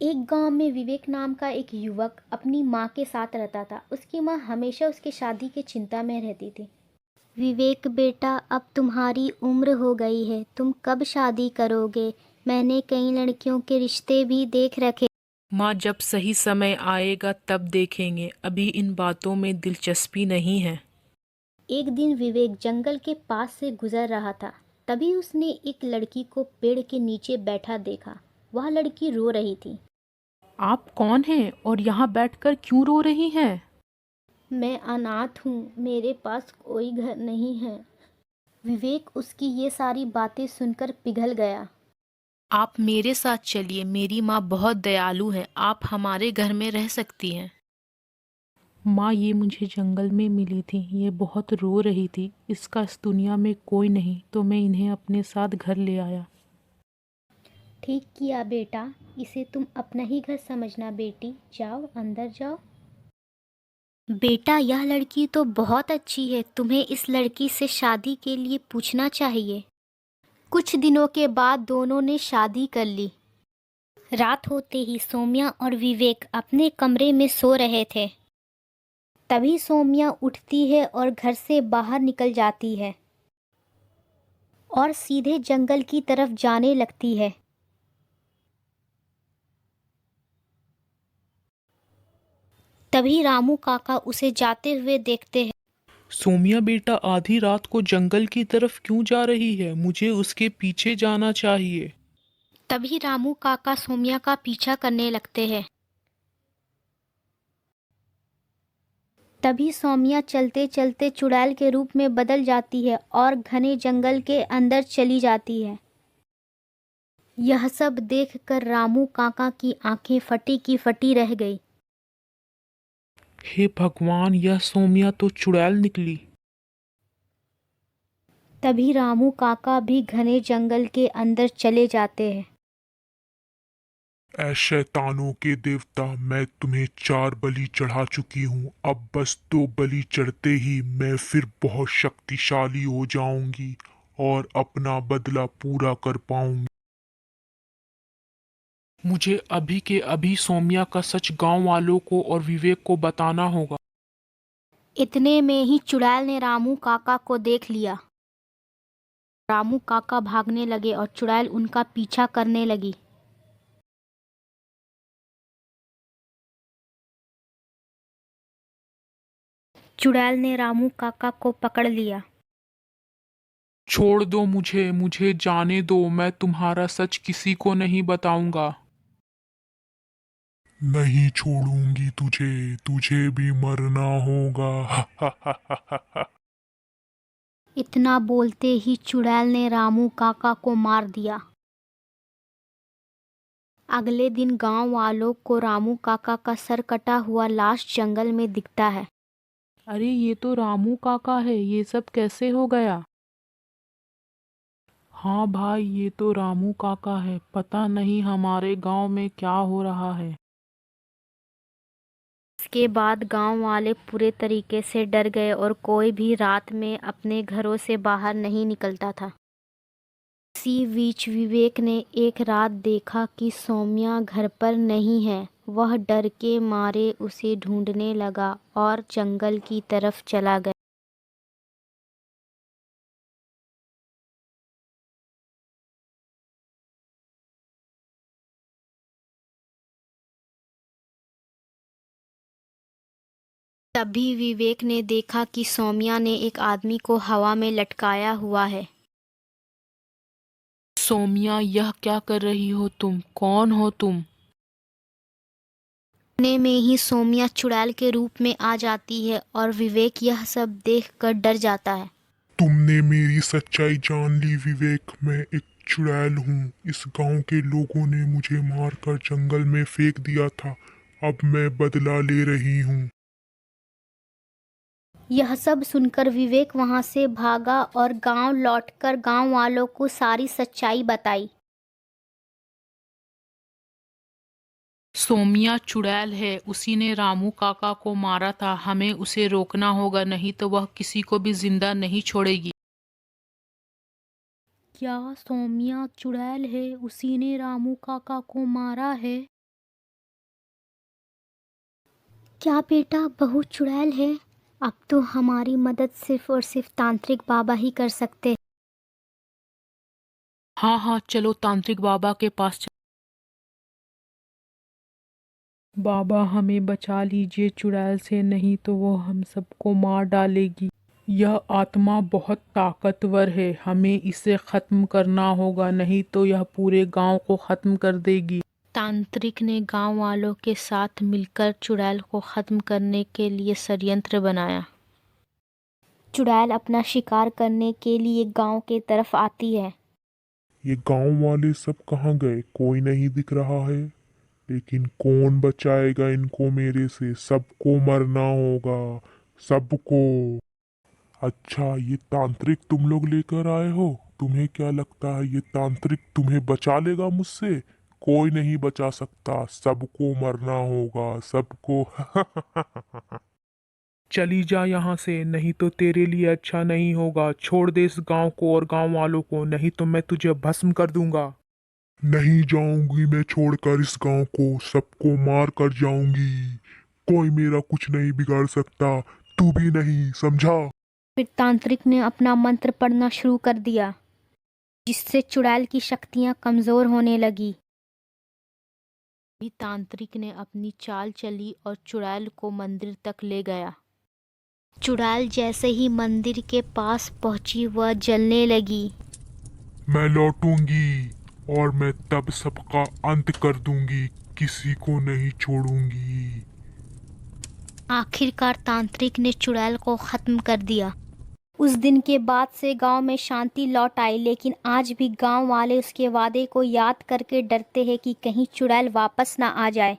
एक गांव में विवेक नाम का एक युवक अपनी माँ के साथ रहता था। उसकी माँ हमेशा उसकी शादी की चिंता में रहती थी। विवेक बेटा, अब तुम्हारी उम्र हो गई है, तुम कब शादी करोगे? मैंने कई लड़कियों के रिश्ते भी देख रखे। माँ, जब सही समय आएगा तब देखेंगे, अभी इन बातों में दिलचस्पी नहीं है। एक दिन विवेक जंगल के पास से गुजर रहा था। तभी उसने एक लड़की को पेड़ के नीचे बैठा देखा। वह लड़की रो रही थी। आप कौन हैं और यहाँ बैठकर क्यों रो रही हैं? मैं अनाथ हूँ, मेरे पास कोई घर नहीं है। विवेक उसकी ये सारी बातें सुनकर पिघल गया। आप मेरे साथ चलिए, मेरी माँ बहुत दयालु है, आप हमारे घर में रह सकती हैं। माँ, ये मुझे जंगल में मिली थी, ये बहुत रो रही थी, इसका इस दुनिया में कोई नहीं, तो मैं इन्हें अपने साथ घर ले आया। ठीक किया बेटा, इसे तुम अपना ही घर समझना। बेटी जाओ, अंदर जाओ। बेटा, यह लड़की तो बहुत अच्छी है, तुम्हें इस लड़की से शादी के लिए पूछना चाहिए। कुछ दिनों के बाद दोनों ने शादी कर ली। रात होते ही सौम्या और विवेक अपने कमरे में सो रहे थे। तभी सौम्या उठती है और घर से बाहर निकल जाती है और सीधे जंगल की तरफ जाने लगती है। तभी रामू काका उसे जाते हुए देखते हैं। सोमिया बेटा, आधी रात को जंगल की तरफ क्यों जा रही है? मुझे उसके पीछे जाना चाहिए। तभी रामू काका सौम्या का पीछा करने लगते हैं। तभी सौम्या चलते चलते चुड़ैल के रूप में बदल जाती है और घने जंगल के अंदर चली जाती है। यह सब देखकर रामू काका की आंखें फटी की फटी रह गई। हे भगवान, यह सोमिया तो चुड़ैल निकली। तभी रामू काका भी घने जंगल के अंदर चले जाते हैं। ऐ शैतानों के देवता, मैं तुम्हें 4 बलि चढ़ा चुकी हूँ। अब बस 2 बलि चढ़ते ही मैं फिर बहुत शक्तिशाली हो जाऊंगी और अपना बदला पूरा कर पाऊंगी। मुझे अभी के अभी सोमिया का सच गांव वालों को और विवेक को बताना होगा। इतने में ही चुड़ैल ने रामू काका को देख लिया। रामू काका भागने लगे और चुड़ैल उनका पीछा करने लगी। चुड़ैल ने रामू काका को पकड़ लिया। छोड़ दो मुझे, मुझे जाने दो, मैं तुम्हारा सच किसी को नहीं बताऊंगा। नहीं छोड़ूंगी तुझे, तुझे भी मरना होगा। इतना बोलते ही चुड़ैल ने रामू काका को मार दिया। अगले दिन गांव वालों को रामू काका का सर कटा हुआ लाश जंगल में दिखता है। अरे, ये तो रामू काका है, ये सब कैसे हो गया? हाँ भाई, ये तो रामू काका है, पता नहीं हमारे गांव में क्या हो रहा है। इसके बाद गांव वाले पूरे तरीके से डर गए और कोई भी रात में अपने घरों से बाहर नहीं निकलता था। इसी बीच विवेक ने एक रात देखा कि सौम्या घर पर नहीं है। वह डर के मारे उसे ढूंढने लगा और जंगल की तरफ चला गया। तभी विवेक ने देखा कि सौम्या ने एक आदमी को हवा में लटकाया हुआ है। सोमिया, यह क्या कर रही हो तुम? कौन हो तुम? इतने में ही सौम्या चुड़ैल के रूप में आ जाती है और विवेक यह सब देखकर डर जाता है। तुमने मेरी सच्चाई जान ली विवेक, मैं एक चुड़ैल हूँ। इस गांव के लोगों ने मुझे मारकर जंगल में फेंक दिया था। अब मैं बदला ले रही हूँ। यह सब सुनकर विवेक वहां से भागा और गांव लौटकर गांव वालों को सारी सच्चाई बताई। सोमिया चुड़ैल है, उसी ने रामू काका को मारा था, हमें उसे रोकना होगा, नहीं तो वह किसी को भी जिंदा नहीं छोड़ेगी। क्या सौम्या चुड़ैल है? उसी ने रामू काका को मारा है? क्या बेटा बहुत चुड़ैल है? अब तो हमारी मदद सिर्फ और सिर्फ तांत्रिक बाबा ही कर सकते। हाँ हाँ, चलो तांत्रिक बाबा के पास बाबा हमें बचा लीजिए चुड़ैल से, नहीं तो वो हम सबको मार डालेगी। यह आत्मा बहुत ताकतवर है, हमें इसे खत्म करना होगा, नहीं तो यह पूरे गांव को खत्म कर देगी। तांत्रिक ने गांव वालों के साथ मिलकर चुड़ैल को खत्म करने के लिए षड्यंत्र बनाया। चुड़ैल अपना शिकार करने के लिए गांव के तरफ आती है। ये गांव वाले सब कहाँ गए? कोई नहीं दिख रहा है। लेकिन कौन बचाएगा इनको मेरे से? सबको मरना होगा, सबको। अच्छा, ये तांत्रिक तुम लोग लेकर आए हो? तुम्हें क्या लगता है ये तांत्रिक तुम्हें बचा लेगा मुझसे? कोई नहीं बचा सकता, सबको मरना होगा, सबको। चली जा यहाँ से, नहीं तो तेरे लिए अच्छा नहीं होगा। छोड़ दे इस गांव को और गांव वालों को, नहीं तो मैं तुझे भस्म कर दूंगा। नहीं जाऊंगी मैं छोड़कर इस गांव को, सबको मार कर जाऊंगी। कोई मेरा कुछ नहीं बिगाड़ सकता, तू भी नहीं, समझा? फिर तांत्रिक ने अपना मंत्र पढ़ना शुरू कर दिया, जिससे चुड़ैल की शक्तियां कमजोर होने लगी। भी तांत्रिक ने अपनी चाल चली और चुड़ैल को मंदिर तक ले गया। चुड़ैल जैसे ही मंदिर के पास पहुंची वह जलने लगी। मैं लौटूंगी और मैं तब सबका अंत कर दूंगी, किसी को नहीं छोड़ूंगी। आखिरकार तांत्रिक ने चुड़ैल को खत्म कर दिया। उस दिन के बाद से गांव में शांति लौट आई, लेकिन आज भी गांव वाले उसके वादे को याद करके डरते हैं कि कहीं चुड़ैल वापस ना आ जाए।